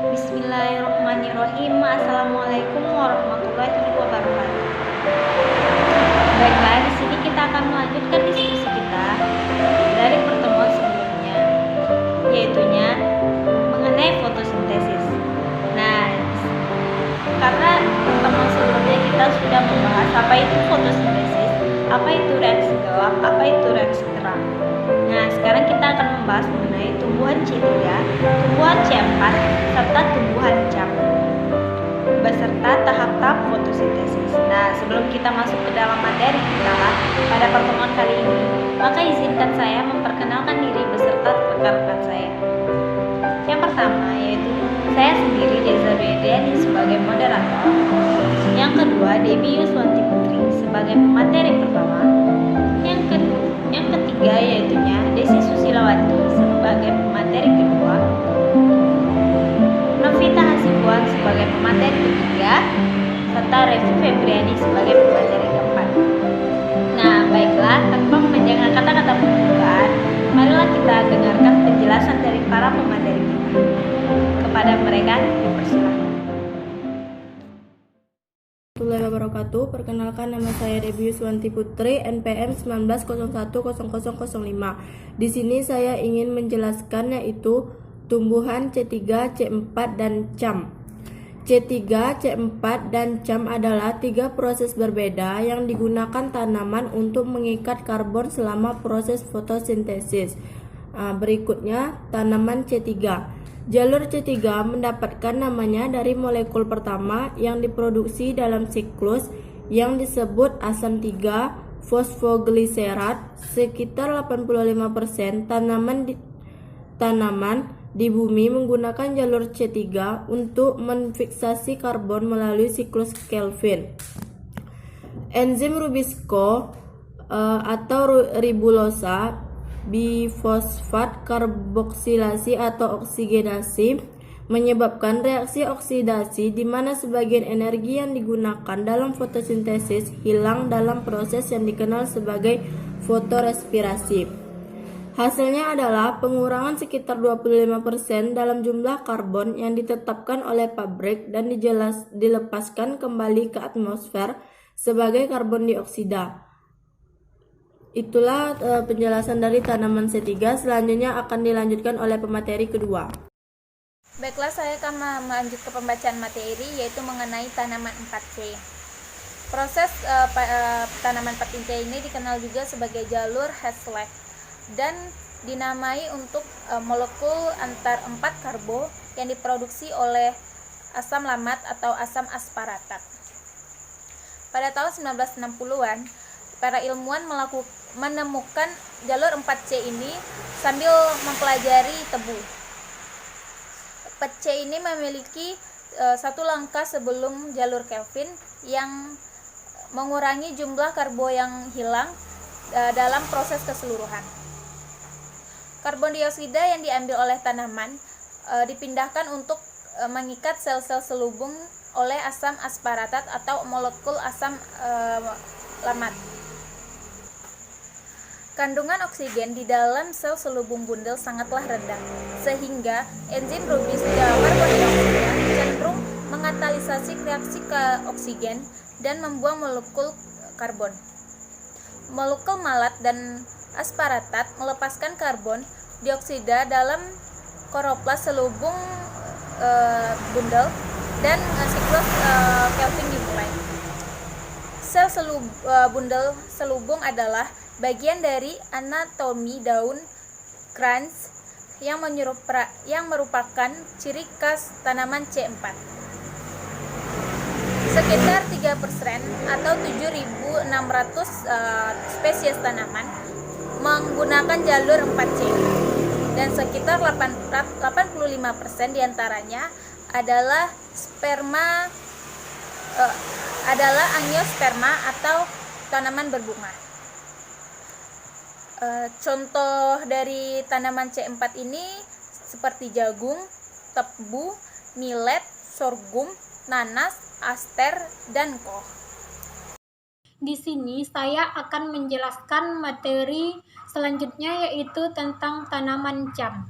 Bismillahirrahmanirrahim. Assalamualaikum warahmatullahi wabarakatuh. Baiklah, di sini kita akan melanjutkan diskusi kita dari pertemuan sebelumnya, yaitunya mengenai fotosintesis. Nah, karena pertemuan sebelumnya kita sudah membahas apa itu fotosintesis, apa itu reaksi gelap, apa itu reaksi terang. Nah, sekarang kita akan membahas mengenai tumbuhan C3, tumbuhan C4, serta tumbuhan CAP beserta tahap-tahap fotosintesis. Nah, sebelum kita masuk ke dalam materi kita pada pertemuan kali ini, maka izinkan saya memperkenalkan diri beserta rekan-rekan saya. Yang pertama yaitu saya sendiri, Deza Bedriani, sebagai moderator. Yang kedua, Debbie Yuswanti Putri sebagai pemateri pertama. Yang ketiga yaitunya Desi Susilawati sebagai pemateri kedua. Novita Hasibuan sebagai pemateri ketiga, serta Revi Febriani sebagai pemateri keempat. Nah, baiklah, tanpa memanjangkan kata-kata pembukaan, marilah kita dengarkan penjelasan dari para pemateri kita. Kepada mereka dipersilakan. Warahmatullahi wabarakatuh. Perkenalkan, nama saya Debbie Yuswanti Putri, NPM 19010005. Di sini saya ingin menjelaskan yaitu tumbuhan C3, C4, dan CAM. C3, C4, dan CAM adalah tiga proses berbeda yang digunakan tanaman untuk mengikat karbon selama proses fotosintesis. Berikutnya, tanaman C3. Jalur C3 mendapatkan namanya dari molekul pertama yang diproduksi dalam siklus yang disebut asam 3 fosfogliserat. Sekitar 85% tanaman di bumi menggunakan jalur C3 untuk menfiksasi karbon melalui siklus Calvin. Enzim Rubisco atau ribulosa bifosfat karboksilasi atau oksigenasi menyebabkan reaksi oksidasi di mana sebagian energi yang digunakan dalam fotosintesis hilang dalam proses yang dikenal sebagai fotorespirasi. Hasilnya adalah pengurangan sekitar 25% dalam jumlah karbon yang ditetapkan oleh pabrik dan dilepaskan kembali ke atmosfer sebagai karbon dioksida. Itulah penjelasan dari tanaman C3. Selanjutnya akan dilanjutkan oleh pemateri kedua. Baiklah, saya akan melanjut ke pembacaan materi yaitu mengenai tanaman 4C. Proses tanaman 4C ini dikenal juga sebagai jalur Haslett dan dinamai untuk molekul antar 4 karbo yang diproduksi oleh asam lamat atau asam asparatat. Pada tahun 1960-an, para ilmuwan menemukan jalur 4C ini sambil mempelajari tebu. 4C ini memiliki satu langkah sebelum jalur Calvin yang mengurangi jumlah karbo yang hilang dalam proses keseluruhan. Karbon dioksida yang diambil oleh tanaman dipindahkan untuk mengikat sel-sel selubung oleh asam asparatat atau molekul asam lamat. Kandungan oksigen di dalam sel selubung bundel sangatlah rendah, sehingga enzim Rubisco karbon dioksida cenderung mengatalisasi reaksi ke oksigen dan membuang molekul karbon. Molekul malat dan asparatat melepaskan karbon dioksida dalam kloroplas selubung bundel dan siklus Calvin dimulai. Sel bundel selubung adalah bagian dari anatomi daun krans yang merupakan ciri khas tanaman C4. Sekitar 3% atau 7.600 spesies tanaman menggunakan jalur 4C dan sekitar 85% diantaranya adalah angiosperma atau tanaman berbunga. Contoh dari tanaman C4 ini seperti jagung, tebu, millet, sorghum, nanas, aster, dan koh. Di sini saya akan menjelaskan materi selanjutnya yaitu tentang tanaman CAM.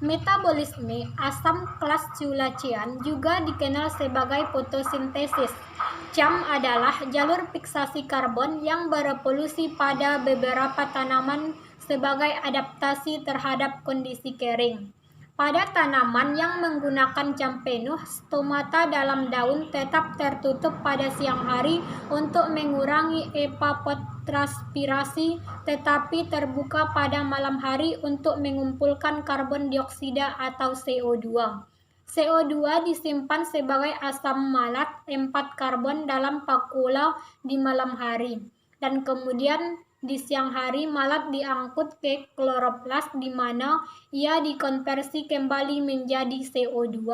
Metabolisme asam clasulacean juga dikenal sebagai fotosintesis. CAM adalah jalur fiksasi karbon yang berevolusi pada beberapa tanaman sebagai adaptasi terhadap kondisi kering. Pada tanaman yang menggunakan CAM penuh, stomata dalam daun tetap tertutup pada siang hari untuk mengurangi evapotranspirasi, tetapi terbuka pada malam hari untuk mengumpulkan karbon dioksida atau CO2. CO2 disimpan sebagai asam malat 4 karbon dalam vakuola di malam hari, dan kemudian di siang hari malat diangkut ke kloroplas di mana ia dikonversi kembali menjadi CO2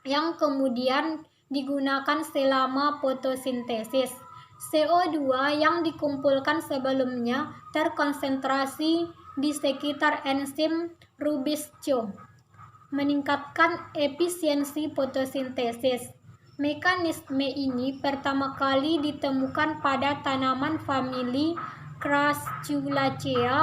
yang kemudian digunakan selama fotosintesis. CO2 yang dikumpulkan sebelumnya terkonsentrasi di sekitar enzim Rubisco, meningkatkan efisiensi fotosintesis. Mekanisme ini pertama kali ditemukan pada tanaman famili Crassulaceae.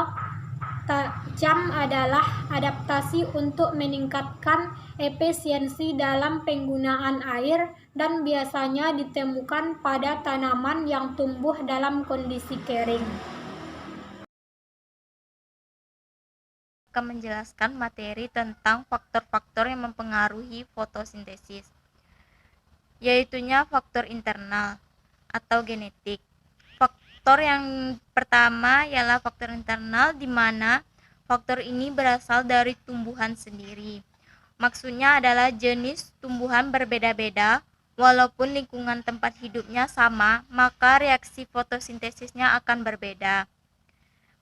CAM adalah adaptasi untuk meningkatkan efisiensi dalam penggunaan air dan biasanya ditemukan pada tanaman yang tumbuh dalam kondisi kering. Akan menjelaskan materi tentang faktor-faktor yang mempengaruhi fotosintesis, yaitunya faktor internal atau genetik. Faktor yang pertama ialah faktor internal, di mana faktor ini berasal dari tumbuhan sendiri. Maksudnya adalah jenis tumbuhan berbeda-beda, walaupun lingkungan tempat hidupnya sama, maka reaksi fotosintesisnya akan berbeda.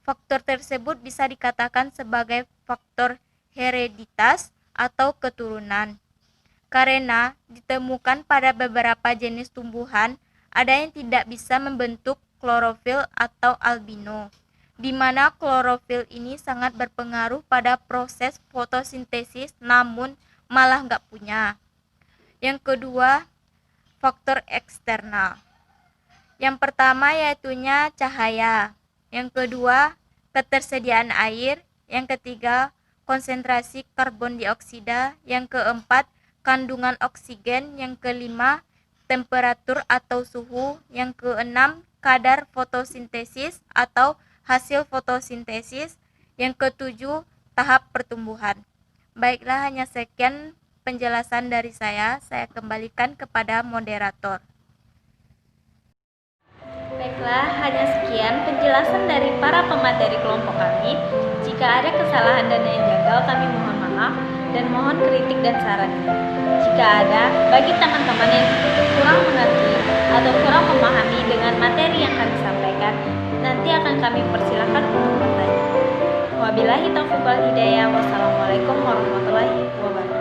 Faktor tersebut bisa dikatakan sebagai faktor hereditas atau keturunan, karena ditemukan pada beberapa jenis tumbuhan ada yang tidak bisa membentuk klorofil atau albino, di mana klorofil ini sangat berpengaruh pada proses fotosintesis namun malah nggak punya. Yang kedua, faktor eksternal. Yang pertama yaitunya cahaya. Yang kedua, ketersediaan air. Yang ketiga, konsentrasi karbon dioksida. Yang keempat, kandungan oksigen. Yang kelima, temperatur atau suhu. Yang keenam, kadar fotosintesis atau hasil fotosintesis. Yang ketujuh, tahap pertumbuhan. Baiklah, hanya sekian penjelasan dari saya kembalikan kepada moderator. Baiklah, hanya sekian penjelasan dari para pemateri kelompok kami. Jika ada kesalahan dan yang janggal, kami mohon maaf dan mohon kritik dan saran. Jika ada, bagi teman-teman yang kurang mengerti atau kurang memahami dengan materi yang kami sampaikan, nanti akan kami persilakan untuk bertanya. Wabillahi taufiq wal hidayah. Wassalamualaikum warahmatullahi wabarakatuh.